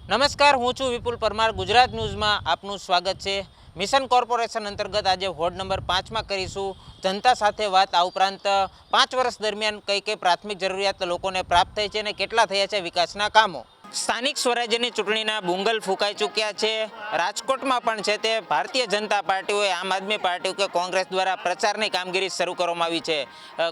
નમસ્કાર, હું છું વિપુલ પરમાર. ગુજરાત ન્યૂઝમાં આપનું સ્વાગત છે. મિશન કોર્પોરેશન અંતર્ગત આજે વોર્ડ નંબર 5માં કરીશું જનતા સાથે વાત. આ ઉપરાંત 5 વર્ષ દરમિયાન કઈ કઈ પ્રાથમિક જરૂરિયાત લોકોને પ્રાપ્ત થઈ છે અને કેટલા થયા છે વિકાસના કામો. સ્થાનિક સ્વરાજ્યની ચૂંટણીના બુંગલ ફૂંકાઈ ચૂક્યા છે. રાજકોટમાં પણ છે તે ભારતીય જનતા પાર્ટી હોય, આમ આદમી પાર્ટી કે કોંગ્રેસ દ્વારા પ્રચારની કામગીરી શરૂ કરવામાં આવી છે.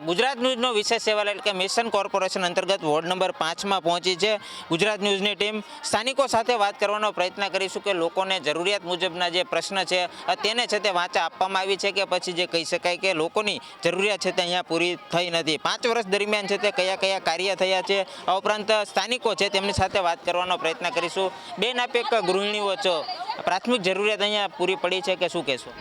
ગુજરાત ન્યૂઝનો વિશેષ અહેવાલ એટલે કે મિશન કોર્પોરેશન અંતર્ગત વોર્ડ નંબર 5માં પહોંચી છે ગુજરાત ન્યૂઝની ટીમ. સ્થાનિકો સાથે વાત કરવાનો પ્રયત્ન કરીશું કે લોકોને જરૂરિયાત મુજબના જે પ્રશ્ન છે તેને છે તે વાંચા આપવામાં આવી છે કે પછી જે કહી શકાય કે લોકોની જરૂરિયાત છે તે અહીંયા પૂરી થઈ નથી. 5 વર્ષ દરમિયાન છે તે કયા કયા કાર્ય થયા છે, આ ઉપરાંત સ્થાનિકો છે તેમની સાથે વાત કરવાનો પ્રયત્ન કરીશું. બેન, આપ એક ગૃહિણીઓ છો, પ્રાથમિક જરૂરિયાત અહીંયા પૂરી પડી છે કે શું કહેશો?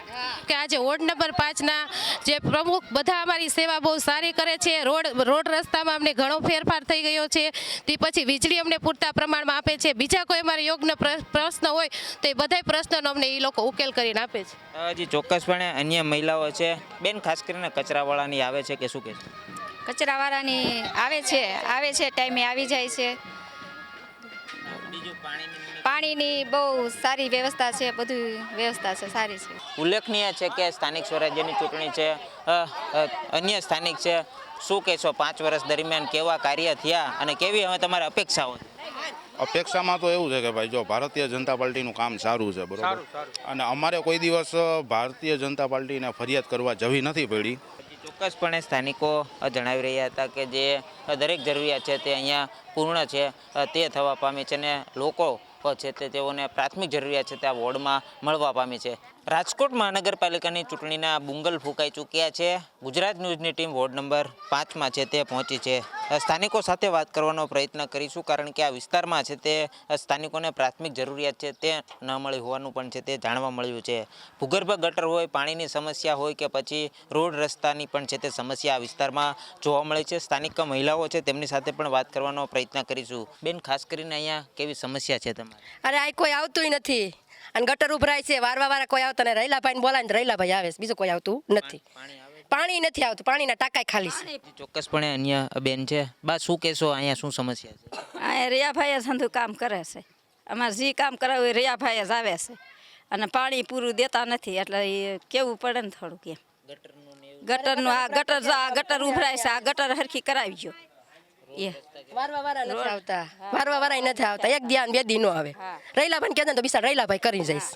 કે આજે વોર્ડ નંબર 5ના જે પ્રમુખ બધા અમારી સેવા બહુ સારી કરે છે. રોડ રસ્તામાં અમને ઘણો ફેરફાર થઈ ગયો છે. તે પછી વીજળી અમને પૂરતા પ્રમાણમાં આપે છે. બીજા કોઈ અમારે યોગનો પ્રશ્ન હોય તો એ બધા પ્રશ્નોનો અમને એ લોકો ઉકેલ કરીને આપે છે. હજી ચોક્કસપણે અન્ય મહિલાઓ છે. બેન, ખાસ કરીને કચરાવાળાની આવે છે કે શું કહેશો? કચરાવાળાની આવે છે ટાઈમે આવી જાય છે. પાણીની બહુ સારી વ્યવસ્થા છે, બધું વ્યવસ્થા છે, સારી છે. ઉલ્લેખનીય છે કે સ્થાનિક સ્વરાજ્યની ચૂંટણી છે, અન્ય સ્થાનિક છે. શું કહેશો, 5 વર્ષ દરમિયાન કેવા કાર્ય થયા અને કેવી હવે તમારી અપેક્ષાઓ? અપેક્ષામાં તો એવું છે કે ભાઈ જો ભારતીય જનતા પાર્ટીનું કામ સારું છે, બરોબર, અને અમારે કોઈ દિવસ ભારતીય જનતા પાર્ટીને ફરિયાદ કરવા જવી નથી પડી. ચોક્કસપણે સ્થાનિકો જણાવી રહ્યા હતા કે જે દરેક જરૂરિયાત છે તે અહીંયા પૂર્ણ છે તે થવા પામી છે અને લોકો છે તે તેઓને પ્રાથમિક જરૂરિયાત છે તે આ વોર્ડમાં મળવા પામી છે. રાજકોટ મહાનગરપાલિકાની ચૂંટણીના બુંગલ ફૂંકાઈ ચૂક્યા છે. ગુજરાત ન્યૂઝની ટીમ વોર્ડ નંબર 5માં છે તે પહોંચી છે. સ્થાનિકો સાથે વાત કરવાનો પ્રયત્ન કરીશું, કારણ કે આ વિસ્તારમાં છે તે સ્થાનિકોને પ્રાથમિક જરૂરિયાત છે તે ન મળી હોવાનું પણ છે તે જાણવા મળ્યું છે. ભૂગર્ભ ગટર હોય, પાણીની સમસ્યા હોય કે પછી રોડ રસ્તાની પણ છે તે સમસ્યા આ વિસ્તારમાં જોવા મળે છે. સ્થાનિક મહિલાઓ છે તેમની સાથે પણ વાત કરવાનો પ્રયત્ન કરીશું. બેન, ખાસ કરીને અહીંયા કેવી સમસ્યા છે તમારી? અરે આ કોઈ આવતું નથી અને ગટર ઉભરાય છે, વારવા કોઈ આવતા ને રૈલાભાઈ બોલાય ને રૈલાભાઈ આવે છે, બીજું કોઈ આવતું નથી. પાણી નથી આવતું, પાણીના ટાંકા ખાલી છે. ચોક્કસપણે અન્ય બેન છે. બા, શું કહેશો, અહીંયા શું સમસ્યા છે? અહીંયા રિયાભાઈ જ હંધું કામ કરે છે. અમારે જે કામ કરાવ્યું એ રિયાભાઈ જ આવે છે અને પાણી પૂરું દેતા નથી, એટલે એ કેવું પડે ને થોડુંક એમ. ગટરનું ગટર ઉભરાય છે, આ ગટર હરખી કરાવી ગયો. વારવા નથી આવતા, એક ધ્યાન 2 દી નો આવે. રૈલાભાઈ કહે તો બિસાડ રૈલાભાઈ કરી જઈશ.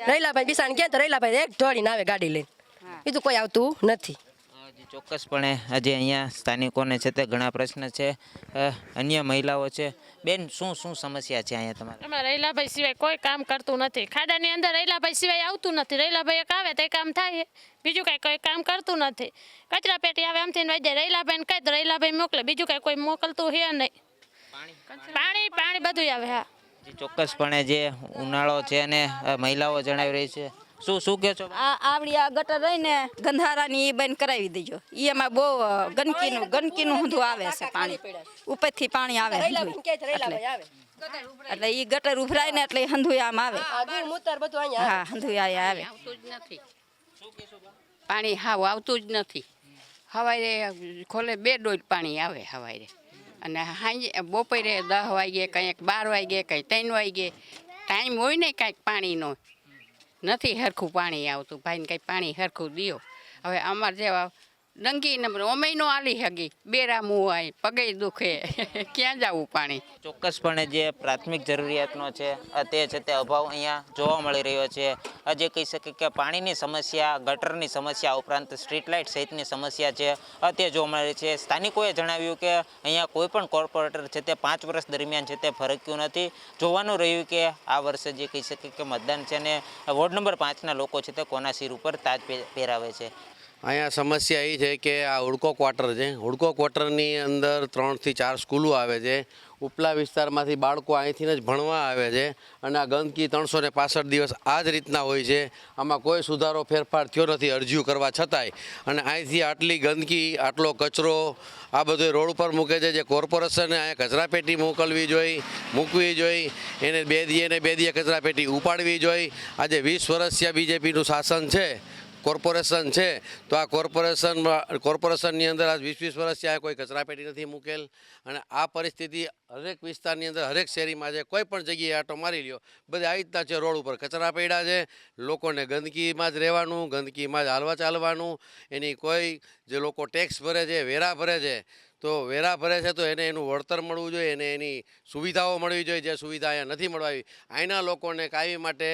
રૈલાભાઈ બિસાડ કહે તો રૈલાભાઈ એક ઢોળીને આવે ગાડી લઈને, બીજું કોઈ આવતું નથી. ચોક્કસપણે આજે અહીંયા સ્થાનિકોને છે તે ઘણા પ્રશ્ન છે. અન્ય મહિલાઓ છે. બેન, શું સમસ્યા છે અહીંયા તમારે? અમારે રૈલાભાઈ સિવાય કોઈ કામ કરતું નથી. ખાડાની અંદર રૈલાભાઈ સિવાય આવતું નથી. રૈલાભાઈ એક આવે તો કામ થાય, બીજું કાંઈ કોઈ કામ કરતું નથી. કચરા પેટી આવે આમથી વહી જાય, રૈલાભાઈને કહે તો રૈલાભાઈ મોકલે, બીજું કાંઈ કોઈ મોકલતું છે નહીં. પાણી બધું આવે. હા, ચોક્કસપણે જે ઉનાળો છે અને મહિલાઓ જણાવી રહી છે. શું કહો છો? આવડી આ ગટર રહીને ગંધારાની એ બંધ કરાવી દેજો. એમાં બહુ ગંદકીનું ઊંધું આવે છે, પાણી ઉપરથી પાણી આવે એટલે એ ગટર ઉભરાય ને એટલે હંધું આમ આવે. હા, હંધું આવે. પાણી હાવ આવતું જ નથી. સવારે ખોલે 2 ડોલ પાણી આવે સવારે, અને સાંજે બપોરે 10 વાગે, કંઈક 12 વાગે, કંઈક 3 વાગે ટાઈમ હોય ને કાંઈક પાણીનો. નથી હરખું પાણી આવતું. ભાઈને કંઈ પાણી હરખું દિયો. હવે અમારે જેવા ડંગી નંબર ઓમેયનો આલી હગી, બેરામું હોય, પગે દુખે, ક્યાં જવું પાણી? ચોક્કસપણે જે પ્રાથમિક જરૂરિયાતનો છે તે છે તે અભાવ અહીંયા જોવા મળી રહ્યો છે. આજે કહી શકે કે પાણીની સમસ્યા, ગટરની સમસ્યા ઉપરાંત સ્ટ્રીટ લાઇટ સહિતની સમસ્યા છે તે જોવા મળી રહી છે. સ્થાનિકોએ જણાવ્યું કે અહીંયા કોઈ પણ કોર્પોરેટર છે તે 5 વર્ષ દરમિયાન છે તે ફરક્યું નથી. જોવાનું રહ્યું કે આ વર્ષે જે કહી શકે કે મતદાન છે ને વોર્ડ નંબર 5ના લોકો છે તે કોના સિર ઉપર તાજ પહેરાવે છે. અહીંયા સમસ્યા એ છે કે આ હુડકો ક્વાર્ટર છે. હુડકો ક્વાર્ટરની અંદર 3 થી 4 સ્કૂલો આવે છે. ઉપલા વિસ્તારમાંથી બાળકો અહીંથી જ ભણવા આવે છે અને આ ગંદકી 365 દિવસ આ જ રીતના હોય છે. આમાં કોઈ સુધારો ફેરફાર થયો નથી અરજીઓ કરવા છતાંય. અને અહીંથી આટલી ગંદકી, આટલો કચરો આ બધો રોડ ઉપર મૂકે છે. જે કોર્પોરેશને અહીંયા કચરાપેટી મૂકવી જોઈએ, એને 2 દીએ કચરાપેટી ઉપાડવી જોઈએ. આજે 20 વર્ષથી બીજેપીનું શાસન છે કોર્પોરેશન છે તો આ કોર્પોરેશનની અંદર આજ 20-20 વર્ષથી આ કોઈ કચરાપેટી નથી મૂકેલ અને આ પરિસ્થિતિ હરેક વિસ્તારની અંદર હરેક શેરીમાં છે. કોઈ પણ જગ્યાએ આટો મારી લ્યો બધે આવી રીતના છે. રોડ ઉપર કચરા પડ્યા છે. લોકોને ગંદકીમાં જ રહેવાનું, ગંદકીમાં જ હાલવા ચાલવાનું. એની કોઈ જે લોકો ટેક્સ ભરે છે, વેરા ભરે છે, તો વેરા ભરે છે તો એને એનું વળતર મળવું જોઈએ, એને એની સુવિધાઓ મળવી જોઈએ. જે સુવિધા અહીંયા નથી મળવાવી, અહીંના લોકોને કાયમી માટે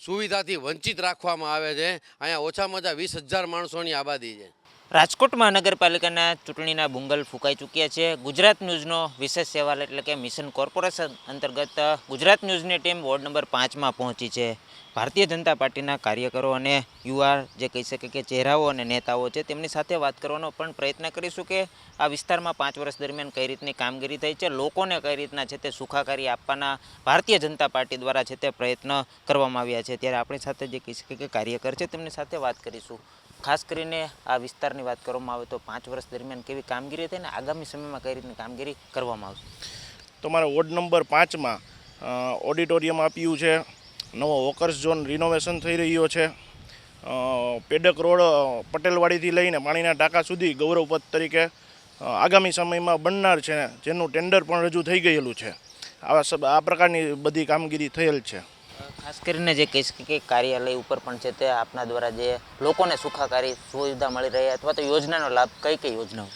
સુવિધાથી વંચિત રાખવામાં આવે છે. અહીંયા ઓછામાં ઓછા 20,000 માણસોની આબાદી છે. રાજકોટ મહાનગરપાલિકાના ચૂંટણીના બુંગલ ફૂંકાઈ ચૂક્યા છે. ગુજરાત ન્યૂઝનો વિશેષ અહેવાલ એટલે કે મિશન કોર્પોરેશન અંતર્ગત ગુજરાત ન્યૂઝની ટીમ વોર્ડ નંબર 5માં પહોંચી છે. ભારતીય જનતા પાર્ટીના કાર્યકરો અને યુવા જે કહી શકે કે ચહેરાઓ અને નેતાઓ છે તેમની સાથે વાત કરવાનો પણ પ્રયત્ન કરીશું કે આ વિસ્તારમાં 5 વર્ષ દરમિયાન કઈ રીતની કામગીરી થઈ છે, લોકોને કઈ રીતના છે તે સુખાકારી આપવાના ભારતીય જનતા પાર્ટી દ્વારા છે તે પ્રયત્ન કરવામાં આવ્યા છે. ત્યારે આપણી સાથે જે કહી શકે કે કાર્યકર છે તેમની સાથે વાત કરીશું. ખાસ કરીને આ વિસ્તારની વાત કરવામાં આવે તો 5 વર્ષ દરમિયાન કેવી કામગીરી થઈ ને આગામી સમયમાં કઈ રીતની કામગીરી કરવામાં આવશે? તમારા વોર્ડ નંબર 5માં ઓડિટોરિયમ આપ્યું છે, નવો વોકર્સ ઝોન રિનોવેશન થઈ રહ્યો છે, પેડક રોડ પટેલવાડીથી લઈને પાણીના ટાંકા સુધી ગૌરવપથ તરીકે આગામી સમયમાં બનનાર છે, જેનું ટેન્ડર પણ રજૂ થઈ ગયેલું છે. આ પ્રકારની બધી કામગીરી થયેલ છે. ખાસ કરીને જે કહી શકે કે કાર્યાલય ઉપર પણ છે તે આપના દ્વારા જે લોકોને સુખાકારી સુવિધા મળી રહી અથવા તો યોજનાનો લાભ કઈ કઈ યોજનાઓ?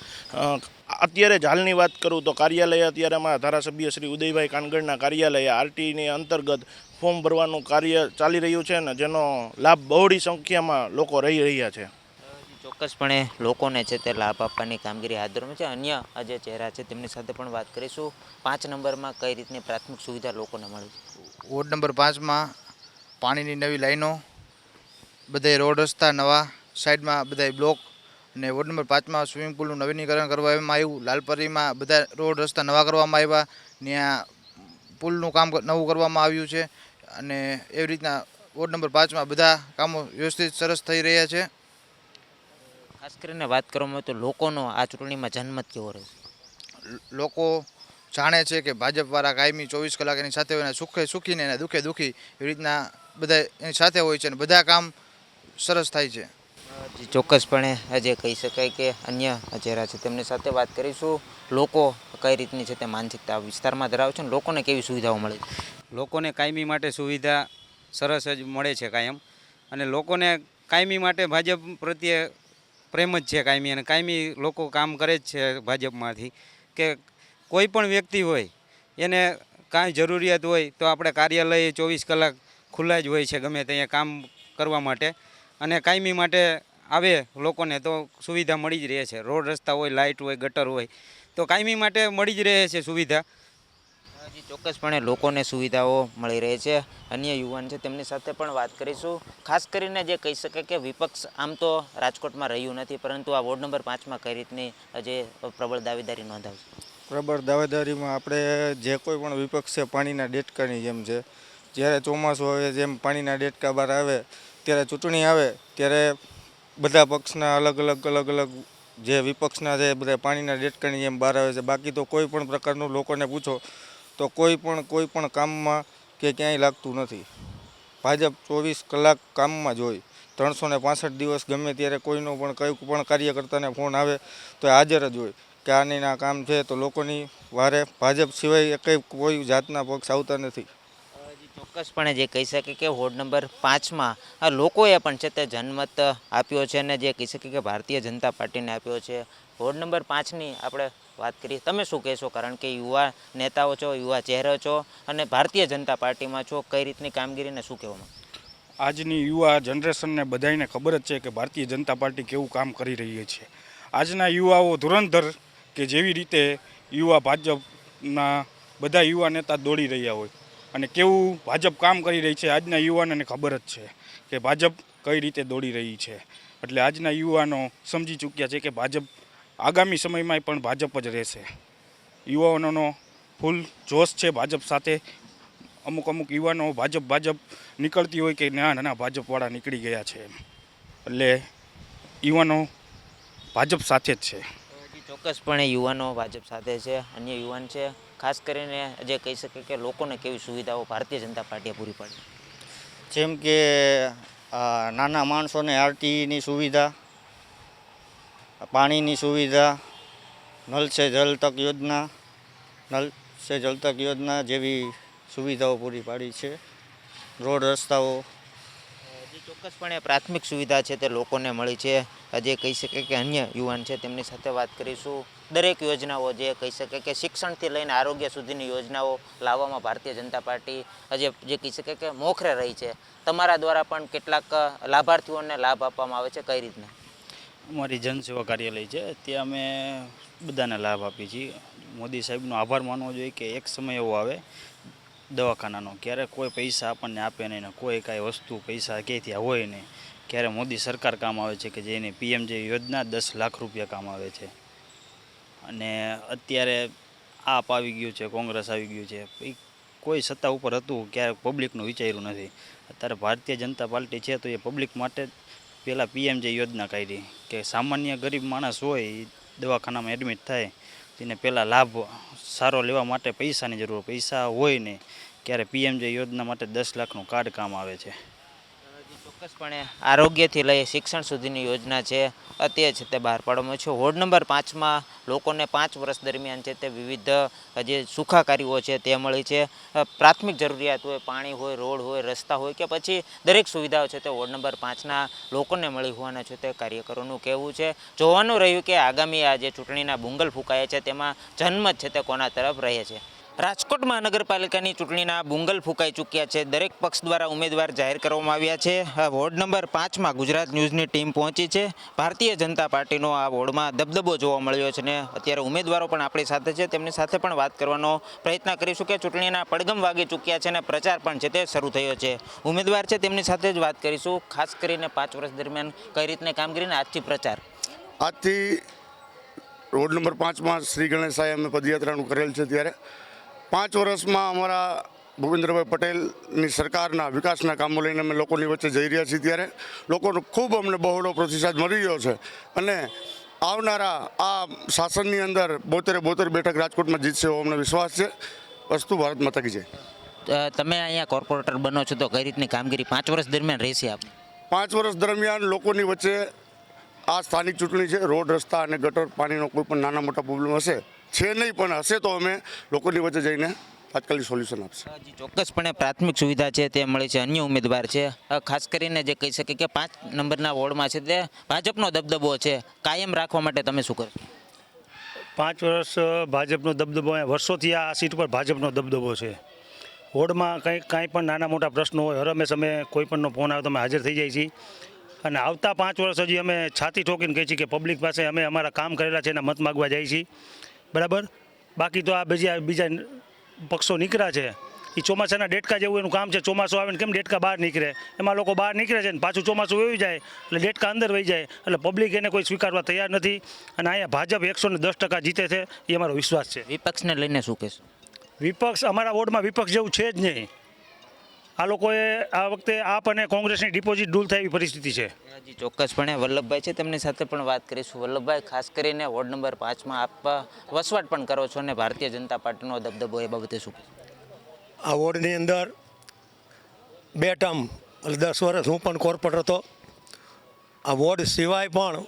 અત્યારે જ હાલની વાત કરું તો કાર્યાલય અત્યારે અમારા ધારાસભ્ય શ્રી ઉદયભાઈ કાનગડના કાર્યાલય આરટીની અંતર્ગત ફોર્મ ભરવાનું કાર્ય ચાલી રહ્યું છે ને જેનો લાભ બહોળી સંખ્યામાં લોકો રહી રહ્યા છે. ચોક્કસપણે લોકોને છે તે લાભ આપવાની કામગીરી હાથ ધરવામાં છે. અન્ય જે ચહેરા છે તેમની સાથે પણ વાત કરીશું. 5 નંબરમાં કઈ રીતની પ્રાથમિક સુવિધા લોકોને મળી છે? વોર્ડ નંબર 5માં પાણીની નવી લાઈનો, બધાય રોડ રસ્તા નવા, સાઈડમાં બધાય બ્લોક, અને વોર્ડ નંબર 5માં સ્વિમિંગ પુલનું નવીનીકરણ કરવામાં આવ્યું. લાલપરીમાં બધા રોડ રસ્તા નવા કરવામાં આવ્યા, ત્યાં પુલનું કામ નવું કરવામાં આવ્યું છે. અને એવી રીતના વોર્ડ નંબર 5માં બધા કામો વ્યવસ્થિત સરસ થઈ રહ્યા છે. ખાસ કરીને વાત કરવામાં આવે તો લોકોનો આ ચૂંટણીમાં જનમત કેવો રહેશે? લોકો જાણે છે કે ભાજપવાળા કાયમી 24 કલાક એની સાથે હોય, સુખે સુખીને અને દુઃખે દુઃખી એવી રીતના બધા એની સાથે હોય છે અને બધા કામ સરસ થાય છે. ચોક્કસપણે જે કહી શકાય કે અન્ય ચહેરા છે તેમની સાથે વાત કરીશું. લોકો કઈ રીતની છે તે માનસિકતા વિસ્તારમાં ધરાવે છે અને લોકોને કેવી સુવિધાઓ મળે છે? લોકોને કાયમી માટે સુવિધા સરસ જ મળે છે કાયમ, અને લોકોને કાયમી માટે ભાજપ પ્રત્યે પ્રેમ જ છે કાયમી, અને કાયમી લોકો કામ કરે જ છે ભાજપમાંથી. કે કોઈ પણ વ્યક્તિ હોય એને કાંઈ જરૂરિયાત હોય તો આપણે કાર્યાલય 24 કલાક ખુલ્લા જ હોય છે ગમે ત્યાં કામ કરવા માટે, અને કાયમી માટે આવે લોકોને તો સુવિધા મળી જ રહે છે. રોડ રસ્તા હોય, લાઇટ હોય, ગટર હોય, તો કાયમી માટે મળી જ રહે છે સુવિધા. ચોક્કસપણે લોકોને સુવિધાઓ મળી રહે છે. અન્ય યુવાન છે તેમની સાથે પણ વાત કરીશું. ખાસ કરીને જે કહી શકે કે વિપક્ષ આમ તો રાજકોટમાં રહ્યું નથી, પરંતુ આ વોર્ડ નંબર 5માં કઈ રીતની જે પ્રબળ દાવેદારી નોંધાવશે? પ્રબળ દાવેદારીમાં આપણે જે કોઈ પણ વિપક્ષ છે પાણીના ડેટકાની જેમ છે. જ્યારે ચોમાસું આવે જેમ પાણીના ડેટકા બહાર આવે, ત્યારે ચૂંટણી આવે ત્યારે બધા પક્ષના અલગ અલગ જે વિપક્ષના છે બધા પાણીના ડેટકાની જેમ બહાર આવે છે. બાકી તો કોઈ પણ પ્રકારનું લોકોને પૂછો તો કોઈ પણ કામમાં કે ક્યાંય લાગતું નથી. ભાજપ 24 કલાક કામમાં જ હોય, 365 દિવસ ગમે ત્યારે કોઈનો પણ કંઈ પણ કાર્યકર્તાને ફોન આવે તો હાજર જ હોય કે આના કામ છે. તો લોકોની વારે ભાજપ સિવાય કંઈ કોઈ જાતના પક્ષ આવતા નથી. ચોક્કસપણે જે કહી શકે કે વોર્ડ નંબર 5માં આ લોકોએ પણ છે તે જનમત આપ્યો છે અને જે કહી શકે કે ભારતીય જનતા પાર્ટીને આપ્યો છે. વોર્ડ નંબર 5ની આપણે વાત કરીએ, તમે શું કહેશો? કારણ કે યુવા નેતાઓ છો, યુવા ચહેરો છો અને ભારતીય જનતા પાર્ટીમાં છો, કઈ રીતની કામગીરીને શું કહેવામાં? આજની યુવા જનરેશનને બધાને ખબર જ છે કે ભારતીય જનતા પાર્ટી કેવું કામ કરી રહી છે. આજના યુવાઓ ધુરંધર કે જેવી રીતે યુવા ભાજપના બધા યુવા નેતા દોડી રહ્યા હોય અને કેવું ભાજપ કામ કરી રહી છે આજના યુવાનોને ખબર જ છે કે ભાજપ કઈ રીતે દોડી રહી છે. એટલે આજના યુવાનો સમજી ચૂક્યા છે કે ભાજપ આગામી સમયમાં પણ ભાજપ જ રહેશે. યુવાનોનો ફૂલ જોશ છે ભાજપ સાથે. અમુક યુવાનો ભાજપ નીકળતી હોય કે ના ભાજપવાળા નીકળી ગયા છે, એટલે યુવાનો ભાજપ સાથે જ છે. ચોક્કસપણે યુવાનો ભાજપ સાથે છે. અન્ય યુવાન છે, ખાસ કરીને જે કહી શકે કે લોકોને કેવી સુવિધાઓ ભારતીય જનતા પાર્ટીએ પૂરી પાડી? જેમ કે નાના માણસોને આરટીની સુવિધા, પાણીની સુવિધા, નલ સે જલ તક યોજના, નલ સે જલ તક યોજના જેવી સુવિધાઓ પૂરી પાડી છે. રોડ રસ્તાઓ, જે ચોક્કસપણે પ્રાથમિક સુવિધા છે તે લોકોને મળી છે. જે કહી શકે કે અન્ય યુવાન છે તેમની સાથે વાત કરીશું. દરેક યોજનાઓ જે કહી શકે કે શિક્ષણથી લઈને આરોગ્ય સુધીની યોજનાઓ લાવવામાં ભારતીય જનતા પાર્ટી જે કહી શકે કે મોખરે રહી છે. તમારા દ્વારા પણ કેટલાક લાભાર્થીઓને લાભ આપવામાં આવે છે, કઈ રીતના? અમારી જનસેવા કાર્યાલય છે ત્યાં અમે બધાને લાભ આપીએ છીએ. મોદી સાહેબનો આભાર માનવો જોઈએ કે એક સમય એવો આવે દવાખાનાનો, ક્યારેક કોઈ પૈસા આપણને આપે નહીં ને કોઈ કાંઈ વસ્તુ પૈસા ક્યાંયથી હોય નહીં, ક્યારે મોદી સરકાર કામ આવે છે કે જેની પીએમજે યોજના 10 લાખ રૂપિયા કામ આવે છે. અને અત્યારે આપ આવી ગયું છે, કોંગ્રેસ આવી ગયું છે, કોઈ સત્તા ઉપર હતું ક્યારેક પબ્લિકનું વિચાર્યું નથી. અત્યારે ભારતીય જનતા પાર્ટી છે તો એ પબ્લિક માટે પહેલાં પીએમજે યોજના કાઢી કે સામાન્ય ગરીબ માણસ હોય એ દવાખાનામાં એડમિટ થાય તેને પહેલાં લાભ સારો લેવા માટે પૈસાની જરૂર, પૈસા હોય ને ક્યારે પીએમજે યોજના માટે 10 લાખનું કાર્ડ કામ આવે છે. ચોક્કસપણે આરોગ્યથી લઈ શિક્ષણ સુધીની યોજના છે તે છે તે બહાર પાડવામાં છે. વોર્ડ નંબર 5માં લોકોને 5 વર્ષ દરમિયાન છે તે વિવિધ જે સુખાકારીઓ છે તે મળી છે. પ્રાથમિક જરૂરિયાત હોય, પાણી હોય, રોડ હોય, રસ્તા હોય કે પછી દરેક સુવિધાઓ છે તે વોર્ડ નંબર 5ના લોકોને મળી હોવાના છે તે કાર્યકરોનું કહેવું છે. જોવાનું રહ્યું કે આગામી આ જે ચૂંટણીના બુંગલ ફૂંકાયા છે તેમાં જનમત છે તે કોના તરફ રહે છે. રાજકોટ મહાનગરપાલિકાની ચૂંટણીના બુંગલ ફૂંકાઈ ચૂક્યા છે. દરેક પક્ષ દ્વારા ઉમેદવાર જાહેર કરવામાં આવ્યા છે. વોર્ડ નંબર 5માં ગુજરાત ન્યૂઝની ટીમ પહોંચી છે. ભારતીય જનતા પાર્ટીનો આ વોર્ડમાં દબદબો જોવા મળ્યો છે ને અત્યારે ઉમેદવારો પણ આપણી સાથે છે. તેમની સાથે પણ વાત કરવાનો પ્રયત્ન કરીશું કે ચૂંટણીના પડઘમ વાગી ચૂક્યા છે અને પ્રચાર પણ છે તે શરૂ થયો છે. ઉમેદવાર છે તેમની સાથે જ વાત કરીશું. ખાસ કરીને 5 વર્ષ દરમિયાન કઈ રીતની કામગીરીને આજથી પ્રચાર. આજથી રોડ નંબર 5માં શ્રી ગણેશાએ અમે પદયાત્રાનું કરેલ છે. ત્યારે 5 વર્ષમાં અમારા ભૂપેન્દ્રભાઈ પટેલની સરકારના વિકાસના કામો લઈને અમે લોકોની વચ્ચે જઈ રહ્યા છીએ. ત્યારે લોકોનો ખૂબ અમને બહોળો પ્રતિસાદ મળી રહ્યો છે અને આવનારા આ શાસનની અંદર 72 બેઠક રાજકોટમાં જીતશે એવો અમને વિશ્વાસ છે. વસ્તુ ભારત માતા કી જય. તમે અહીંયા કોર્પોરેટર બનો છો તો કઈ રીતની કામગીરી 5 વર્ષ દરમિયાન રહેશે આપની? 5 વર્ષ દરમિયાન લોકોની વચ્ચે આ સ્થાનિક ચૂંટણી છે. રોડ, રસ્તા અને ગટર પાણીનો કોઈ પણ નાના મોટા પ્રોબ્લેમ હશે છે નહીં, પણ હશે તો અમે લોકોની વચ્ચે જઈને તાત્કાલિક સોલ્યુશન આપશે. ચોક્કસપણે પ્રાથમિક સુવિધા છે તે મળી છે. અન્ય ઉમેદવાર છે ખાસ કરીને જે કહી શકે કે 5 નંબરના વોર્ડમાં છે તે ભાજપનો દબદબો છે, કાયમ રાખવા માટે તમે શું કરશો? 5 વર્ષ ભાજપનો દબદબો, વર્ષોથી આ સીટ પર ભાજપનો દબદબો છે. વોર્ડમાં કાંઈ પણ નાના મોટા પ્રશ્નો હોય હરમેશ અમે કોઈ પણનો ફોન આવે તો અમે હાજર થઈ જાય છીએ અને આવતા 5 વર્ષ હજી અમે છાતી ઠોકીને કહીએ છીએ કે પબ્લિક પાસે અમે અમારા કામ કરેલા છે એના મત માગવા જાય છીએ. બરાબર. બાકી તો આ બીજા પક્ષો નીકળ્યા છે એ ચોમાસાના ડેટકા જેવું એનું કામ છે. ચોમાસું આવે ને કેમ ડેટકા બહાર નીકળે, એમાં લોકો બહાર નીકળે છે ને પાછું ચોમાસું વહી જાય એટલે ડેટકા અંદર વહી જાય એટલે પબ્લિક એને કોઈ સ્વીકારવા તૈયાર નથી અને અહીંયા ભાજપ 110% જીતે છે એ અમારો વિશ્વાસ છે. વિપક્ષને લઈને શું કહેશો? વિપક્ષ અમારા વોર્ડમાં વિપક્ષ જેવું છે જ નહીં. આ લોકોએ આ વખતે આપ અને કોંગ્રેસની ડિપોઝિટ ડૂલ થાય એવી પરિસ્થિતિ છે. ચોક્કસપણે વલ્લભભાઈ છે તેમની સાથે પણ વાત કરીશું. વલ્લભભાઈ, ખાસ કરીને વોર્ડ નંબર 5માં આપ વસવાટ પણ કરો છો અને ભારતીય જનતા પાર્ટીનો દબદબો એ બાબતે શું કહેશો? આ વોર્ડની અંદર 2 ટર્મ એટલે 10 વર્ષ હું પણ કોર્પોરેટર હતો. આ વોર્ડ સિવાય પણ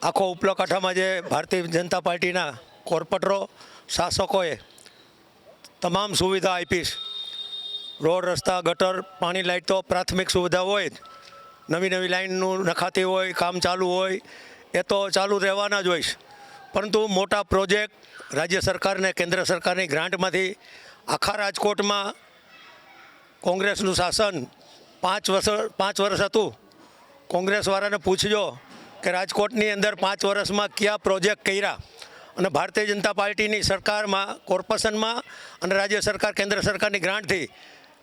આખો ઉપલા કાંઠામાં જે ભારતીય જનતા પાર્ટીના કોર્પોરેટરો શાસકોએ તમામ સુવિધા આપીશ. રોડ, રસ્તા, ગટર, પાણી, લાઇટ તો પ્રાથમિક સુવિધા હોય જ. નવી લાઇનનું નખાતી હોય, કામ ચાલુ હોય એ તો ચાલુ રહેવાના જ હોય. પરંતુ મોટા પ્રોજેક્ટ રાજ્ય સરકાર ને કેન્દ્ર સરકારની ગ્રાન્ટમાંથી આખા રાજકોટમાં કોંગ્રેસનું શાસન 5 વર્ષ હતું. કોંગ્રેસવાળાને પૂછજો કે રાજકોટની અંદર 5 વર્ષમાં કયા પ્રોજેક્ટ કર્યા અને ભારતીય જનતા પાર્ટીની સરકારમાં કોર્પોરેશનમાં અને રાજ્ય સરકાર કેન્દ્ર સરકારની ગ્રાન્ટથી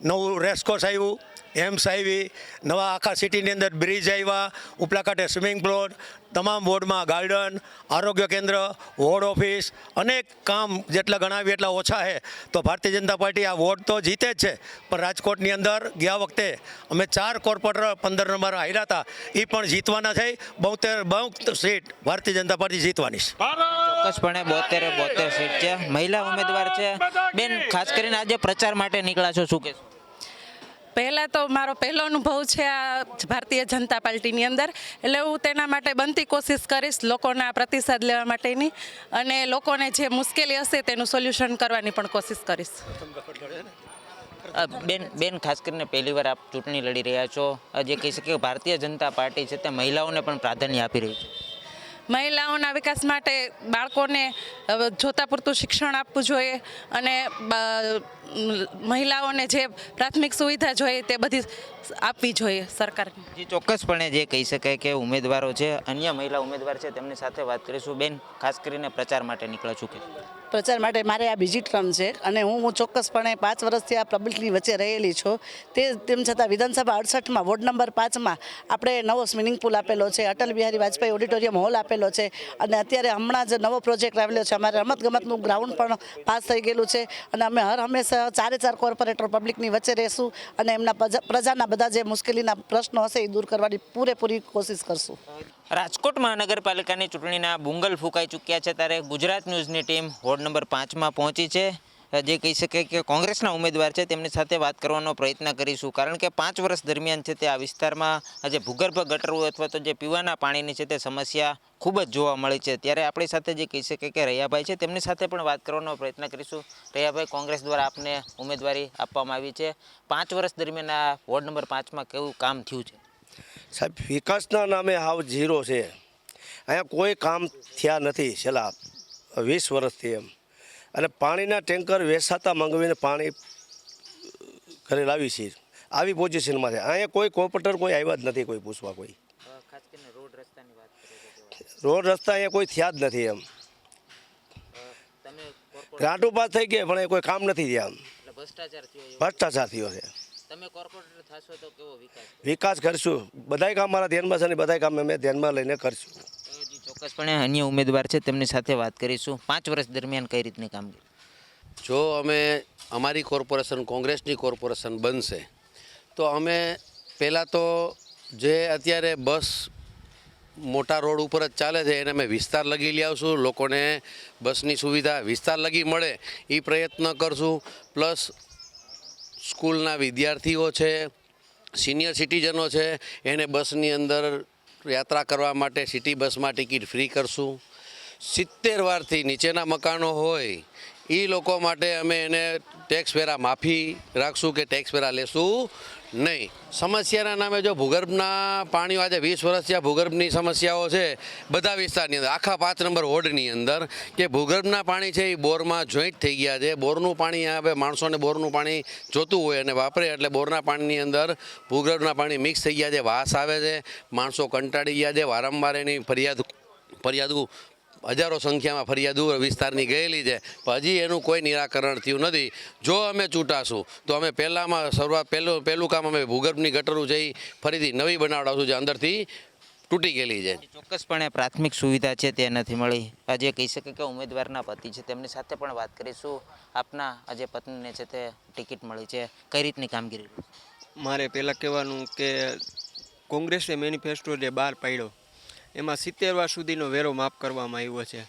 નવું રેસકોર્સ આવ્યું, એમ્સ આવી, નવા આખા સિટીની અંદર બ્રિજ આવ્યા, ઉપલા કાંઠે સ્વિમિંગ પુલ, તમામ વોર્ડમાં ગાર્ડન, આરોગ્ય કેન્દ્ર, વોર્ડ ઓફિસ, અનેક કામ જેટલા ગણાવીએ એટલા ઓછા છે. તો ભારતીય જનતા પાર્ટી આ વોર્ડ તો જીતે જ છે પણ રાજકોટની અંદર ગયા વખતે અમે 4 કોર્પોરેટર 15 નંબર હાર્યા હતા એ પણ જીતવાના થઈ. 72 સીટ ભારતીય જનતા પાર્ટી જીતવાની છે. ચોક્કસપણે 72 સીટ છે. મહિલા ઉમેદવાર છે બેન, ખાસ કરીને આજે પ્રચાર માટે નીકળ્યા છો, શું કહેશો? પહેલાં તો મારો પહેલો અનુભવ છે આ ભારતીય જનતા પાર્ટીની અંદર, એટલે હું તેના માટે બનતી કોશિશ કરીશ લોકોના પ્રતિસાદ લેવા માટેની, અને લોકોને જે મુશ્કેલી હશે તેનું સોલ્યુશન કરવાની પણ કોશિશ કરીશ. બેન ખાસ કરીને પહેલી વાર આપ ચૂંટણી લડી રહ્યા છો, જે કહી શકીએ ભારતીય જનતા પાર્ટી છે તે મહિલાઓને પણ પ્રાધાન્ય આપી રહી છે. મહિલાઓના વિકાસ માટે બાળકોને જોતા પૂરતું શિક્ષણ આપવું જોઈએ, અને મહિલાઓને જે પ્રાથમિક સુવિધા જોઈએ તે બધી આપવી જોઈએ સરકારને. જે ચોક્કસપણે જે કહી શકાય કે ઉમેદવારો છે, અન્ય મહિલા ઉમેદવાર છે, તેમની સાથે વાત કરીશું. બેન ખાસ કરીને પ્રચાર માટે નીકળ્યા છું કે પ્રચાર માટે મારે આ બીજી ટર્મ છે, અને હું ચોક્કસપણે 5 વર્ષથી આ પબ્લિકની વચ્ચે રહેલી છું. તેમ છતાં વિધાનસભા 68માં વોર્ડ નંબર 5માં આપણે નવો સ્વિમિંગ પુલ આપેલો છે, અટલ બિહારી વાજપેયી ઓડિટોરિયમ હોલ આપેલો છે, અને અત્યારે હમણાં જ નવો પ્રોજેક્ટ આવેલો છે. અમારે રમતગમતનું ગ્રાઉન્ડ પણ પાસ થઈ ગયેલું છે, અને અમે હંમેશા 4 કોર્પોરેટર પબ્લિકની વચ્ચે રહેશું, અને એમના પ્રજાના બધા જે મુશ્કેલીના પ્રશ્નો હશે એ દૂર કરવાની પૂરેપૂરી કોશિશ કરશું. રાજકોટ મહાનગરપાલિકાની ચૂંટણીના બુંગલ ફૂંકાઈ ચૂક્યા છે, ત્યારે ગુજરાત ન્યૂઝની ટીમ વોર્ડ નંબર 5માં પહોંચી છે. જે કહી શકે કે કોંગ્રેસના ઉમેદવાર છે તેમની સાથે વાત કરવાનો પ્રયત્ન કરીશું, કારણ કે 5 વર્ષ દરમિયાન છે તે આ વિસ્તારમાં જે ભૂગર્ભ ગટરો અથવા તો જે પીવાના પાણીની છે તે સમસ્યા ખૂબ જ જોવા મળી છે. ત્યારે આપણી સાથે જે કહી શકે કે રૈયાભાઈ છે તેમની સાથે પણ વાત કરવાનો પ્રયત્ન કરીશું. રૈયાભાઈ, કોંગ્રેસ દ્વારા આપને ઉમેદવારી આપવામાં આવી છે. 5 વર્ષ દરમિયાન આ વોર્ડ નંબર 5માં કેવું કામ થયું છે? સાહેબ, વિકાસના નામે હાવ ઝીરો છે. અહીંયા કોઈ કામ થયા નથી છેલ્લા 20 વર્ષથી એમ, અને પાણીના ટેન્કર વેસાતા મંગાવીને પાણી ઘરે લાવી છે, આવી પોઝિશનમાં છે. અહીંયા કોઈ કોર્પોરેટર કોઈ આવ્યા જ નથી કોઈ પૂછવા. કોઈ રોડ રસ્તા અહીંયા કોઈ થયા જ નથી એમ. ગ્રાન્ટો પાસ થઈ ગયા પણ કોઈ કામ નથી થયા. ભ્રષ્ટાચાર થયો છે. તમે કોર્પોરેટર થશો તો કેવો વિકાસ કરશું. બધાય કામ મારા ધ્યાનમાં છે, અને બધાય કામ અમે ધ્યાનમાં લઈને કરશું. ચોક્કસપણે અન્ય ઉમેદવાર છે તેમની સાથે વાત કરીશું. 5 વર્ષ દરમિયાન કઈ રીતની કામગીરી? જો અમારી કોર્પોરેશન કોંગ્રેસની કોર્પોરેશન બનશે તો અમે પહેલાં તો જે અત્યારે બસ મોટા રોડ ઉપર જ ચાલે છે એને અમે વિસ્તાર લગી લઈ આવશું. લોકોને બસની સુવિધા વિસ્તાર લગી મળે એ પ્રયત્ન કરશું. પ્લસ સ્કૂલના વિદ્યાર્થીઓ છે, સિનિયર સિટીઝનો છે, એને બસની અંદર યાત્રા કરવા માટે સિટી બસમાં ટિકિટ ફ્રી કરશું. 70 વારથી નીચેના મકાનો હોય એ લોકો માટે અમે એને ટેક્સ વેરા માફી રાખશું કે ટેક્સ વેરા લેશું નહીં. સમસ્યાના નામે જો ભૂગર્ભના પાણીઓ આજે 20 વર્ષથી આ ભૂગર્ભની સમસ્યાઓ છે બધા વિસ્તારની અંદર, આખા 5 નંબર વોર્ડની અંદર, કે ભૂગર્ભના પાણી છે એ બોરમાં જોઈન્ટ થઈ ગયા છે. બોરનું પાણી હવે માણસોને બોરનું પાણી જોતું હોય અને વાપરે એટલે બોરના પાણીની અંદર ભૂગર્ભના પાણી મિક્સ થઈ ગયા છે, વાસ આવે છે, માણસો કંટાળી ગયા છે. વારંવાર એની ફરિયાદો હજારો સંખ્યામાં ફરિયાદો વિસ્તારની ગયેલી છે, પણ હજી એનું કોઈ નિરાકરણ થયું નથી. જો અમે ચૂંટાશું તો અમે પહેલું કામ અમે ભૂગર્ભની ગટરો છે એ ફરીથી નવી બનાવડાવશું જે અંદરથી તૂટી ગયેલી છે. ચોક્કસપણે પ્રાથમિક સુવિધા છે તે નથી મળી. આજે કહી શકે કે ઉમેદવારના પતિ છે તેમની સાથે પણ વાત કરીશું. આપના આજે પત્નીને છે તે ટિકિટ મળી છે, કઈ રીતની કામગીરી? મારે પહેલાં કહેવાનું કે કોંગ્રેસે મેનિફેસ્ટો જે બહાર પાડ્યો એમાં 70 વાર સુધીનો વેરો માફ કરવામાં આવ્યો છે.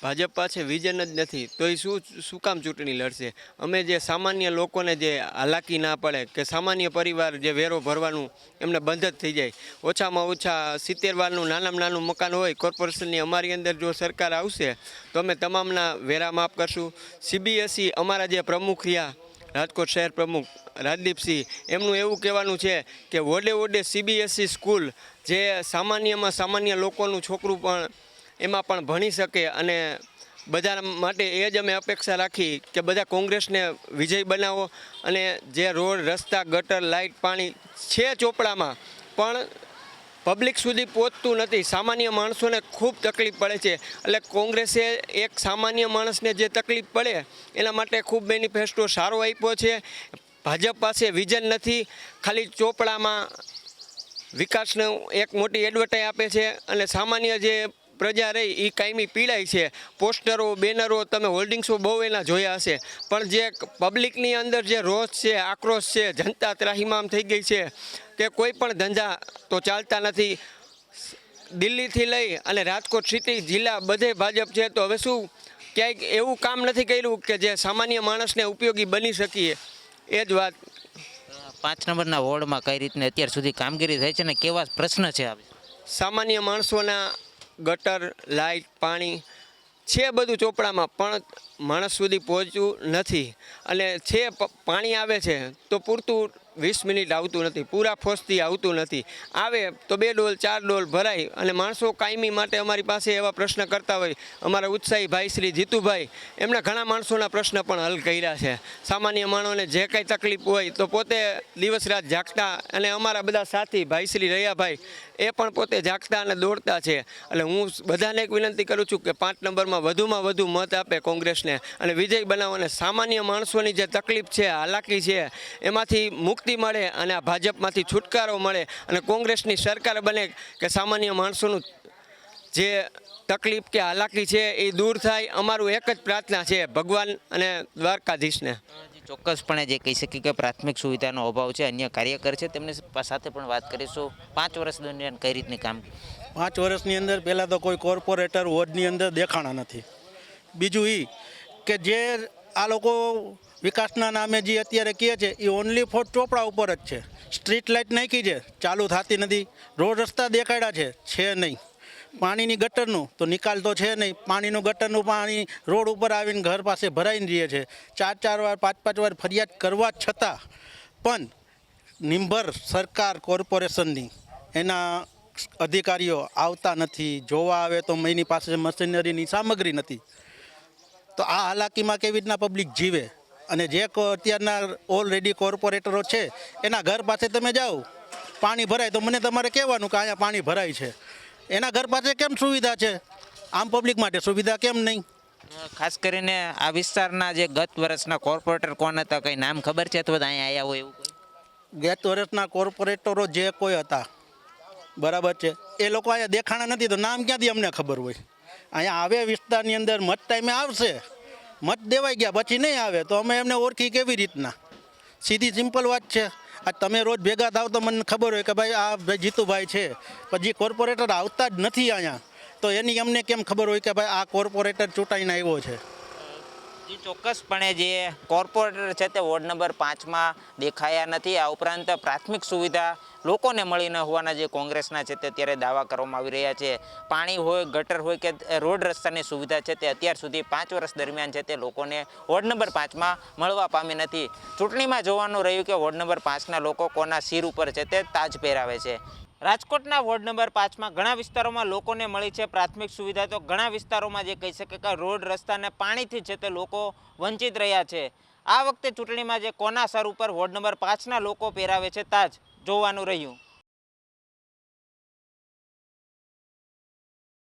ભાજપ પાસે વિઝન જ નથી તો એ શું કામ ચૂંટણી લડશે? અમે જે સામાન્ય લોકોને જે હાલાકી ના પડે, કે સામાન્ય પરિવાર જે વેરો ભરવાનું એમને બંધ જ થઈ જાય. ઓછામાં ઓછા 70 વારનું નાનામાં નાનું મકાન હોય કોર્પોરેશનની અમારી અંદર જો સરકાર આવશે તો અમે તમામના વેરા માફ કરશું. CBSE અમારા જે પ્રમુખ રહ્યા રાજકોટ શહેર પ્રમુખ રાજદીપસિંહ, એમનું એવું કહેવાનું છે કે વોડે CBSE સ્કૂલ જે સામાન્યમાં સામાન્ય લોકોનું છોકરું પણ એમાં પણ ભણી શકે, અને બધા માટે એ જ અમે અપેક્ષા રાખી કે બધા કોંગ્રેસને વિજય બનાવો. અને જે રોડ, રસ્તા, ગટર, લાઇટ, પાણી છે ચોપડામાં પણ પબ્લિક સુધી પહોંચતું નથી. સામાન્ય માણસોને ખૂબ તકલીફ પડે છે. એટલે કોંગ્રેસે એક સામાન્ય માણસને જે તકલીફ પડે એના માટે ખૂબ મેનિફેસ્ટો સારો આપ્યો છે. ભાજપ પાસે વિઝન નથી, ખાલી ચોપડામાં વિકાસનું એક મોટી એડવર્ટાઈઝ આપે છે, અને સામાન્ય જે પ્રજા રહી એ કાયમી પીડાય છે. પોસ્ટરો, બેનરો, તમે હોલ્ડિંગ્સો બહુ એના જોયા હશે, પણ જે પબ્લિકની અંદર જે રોષ છે, આક્રોશ છે, જનતા ત્રાહિમામ થઈ ગઈ છે કે કોઈ પણ ધંધા તો ચાલતા નથી. દિલ્હીથી લઈ અને રાજકોટ સિટી જિલ્લા બધે ભાજપ છે, તો હવે શું ક્યાંક એવું કામ નથી કર્યું કે જે સામાન્ય માણસને ઉપયોગી બની શકીએ? એ જ વાત 5 નંબરના વોર્ડમાં કઈ રીતની અત્યાર સુધી કામગીરી થઈ છે ને કેવા પ્રશ્ન છે આ સામાન્ય માણસોના ગટર લાઇટ પાણી છે બધું ચોપડામાં, પણ માણસ સુધી પહોંચ્યું નથી. અને છે પાણી આવે છે તો પૂરતું 20 મિનિટ આવતું નથી, પૂરા ફોર્સથી આવતું નથી. આવે તો 2 ડોલ 4 ડોલ ભરાય અને માણસો કાયમી માટે અમારી પાસે એવા પ્રશ્ન કરતા હોય. અમારા ઉત્સાહી ભાઈ શ્રી જીતુભાઈ એમણે ઘણા માણસોના પ્રશ્ન પણ હલ કર્યા છે. સામાન્ય માણસોને જે કંઈ તકલીફ હોય તો પોતે દિવસ રાત જાગતા, અને અમારા બધા સાથી ભાઈ શ્રી રૈયાભાઈ એ પણ પોતે જાગતા અને દોડતા છે. એટલે હું બધાને એક વિનંતી કરું છું કે 5 નંબરમાં વધુમાં વધુ મત આપે કોંગ્રેસને અને વિજય બનાવો, અને સામાન્ય માણસોની જે તકલીફ છે, હાલાકી છે, એમાંથી મુક્તિ મળે અને આ ભાજપમાંથી છુટકારો મળે અને કોંગ્રેસની સરકાર બને કે સામાન્ય માણસોનું જે તકલીફ કે હાલાકી છે એ દૂર થાય. અમારું એક જ પ્રાર્થના છે ભગવાન અને દ્વારકાધીશને. ચોક્કસપણે જે કહી શકીએ કે પ્રાથમિક સુવિધાનો અભાવ છે. અન્ય કાર્યકર છે તેમની સાથે પણ વાત કરીશું. 5 વર્ષ દરમિયાન કઈ રીતની કામ? 5 વર્ષની અંદર પહેલાં તો કોઈ કોર્પોરેટર વોર્ડની અંદર દેખાણા નથી. બીજું એ કે જે આ લોકો વિકાસના નામે જે અત્યારે કહે છે એ ઓનલી ફોર ચોપડા ઉપર જ છે. સ્ટ્રીટ લાઇટ નાખી છે, ચાલુ થતી નથી. રોડ રસ્તા દેખાડ્યા છે નહીં. પાણીની ગટરનું તો નિકાલ તો છે નહીં. પાણીનું ગટરનું પાણી રોડ ઉપર આવીને ઘર પાસે ભરાઈને રહીએ છે. 4 વાર 5 વાર ફરિયાદ કરવા છતાં પણ નિંભર સરકાર કોર્પોરેશનની એના અધિકારીઓ આવતા નથી. જોવા આવે તો એની પાસે મશીનરીની સામગ્રી નથી. તો આ હાલાકીમાં કેવી રીતના પબ્લિક જીવે? અને જે અત્યારના ઓલરેડી કોર્પોરેટરો છે એના ઘર પાસે તમે જાઓ, પાણી ભરાય તો મને તમારે કહેવાનું કે અહીંયા પાણી ભરાય છે. એના ઘર પાસે કેમ સુવિધા છે? આમ પબ્લિક માટે સુવિધા કેમ નહીં? ખાસ કરીને આ વિસ્તારના જે ગત વર્ષના કોર્પોરેટર કોણ હતા, કંઈ નામ ખબર છે અથવા અહીંયા આવ્યા હોય એવું કોઈ? ગત વર્ષના કોર્પોરેટરો જે કોઈ હતા, બરાબર છે, એ લોકો અહીંયા દેખાણા નથી તો નામ ક્યાંથી અમને ખબર હોય? અહીંયા આવે વિસ્તારની અંદર મત ટાઈમે આવશે, મત દેવાઈ ગયા પછી નહીં આવે તો અમે એમને ઓળખી કેવી રીતના? સીધી સિમ્પલ વાત છે. આ તમે રોજ ભેગા થાવ તો મને ખબર હોય કે ભાઈ આ ભાઈ જીતુભાઈ છે, પછી કોર્પોરેટર આવતા જ નથી અહીંયા તો એની અમને કેમ ખબર હોય કે ભાઈ આ કોર્પોરેટર ચૂંટાઈને આવ્યો છે? ચોક્કસપણે જે કોર્પોરેટર છે તે વોર્ડ નંબર 5માં દેખાયા નથી. આ ઉપરાંત પ્રાથમિક સુવિધા લોકોને મળી ન હોવાના જે કોંગ્રેસના છે તે અત્યારે દાવા કરવામાં આવી રહ્યા છે. પાણી હોય, ગટર હોય કે રોડ રસ્તાની સુવિધા છે તે અત્યાર સુધી 5 વર્ષ દરમિયાન છે તે લોકોને વોર્ડ નંબર 5માં મળવા પામી નથી. ચૂંટણીમાં જોવાનું રહ્યું કે વોર્ડ નંબર 5ના લોકો કોના સિર ઉપર છે તે તાજ પહેરાવે છે. રાજકોટના વોર્ડ નંબર 5માં ઘણા વિસ્તારોમાં લોકોને મળી છે પ્રાથમિક સુવિધા, તો ઘણા વિસ્તારોમાં જે કહી શકે કે રોડ રસ્તા અને પાણીથી છે તે લોકો વંચિત રહ્યા છે. આ વખતે ચૂંટણીમાં જે કોના સર ઉપર વોર્ડ નંબર 5ના લોકો પહેરાવે છે તાજ જોવાનું રહ્યું.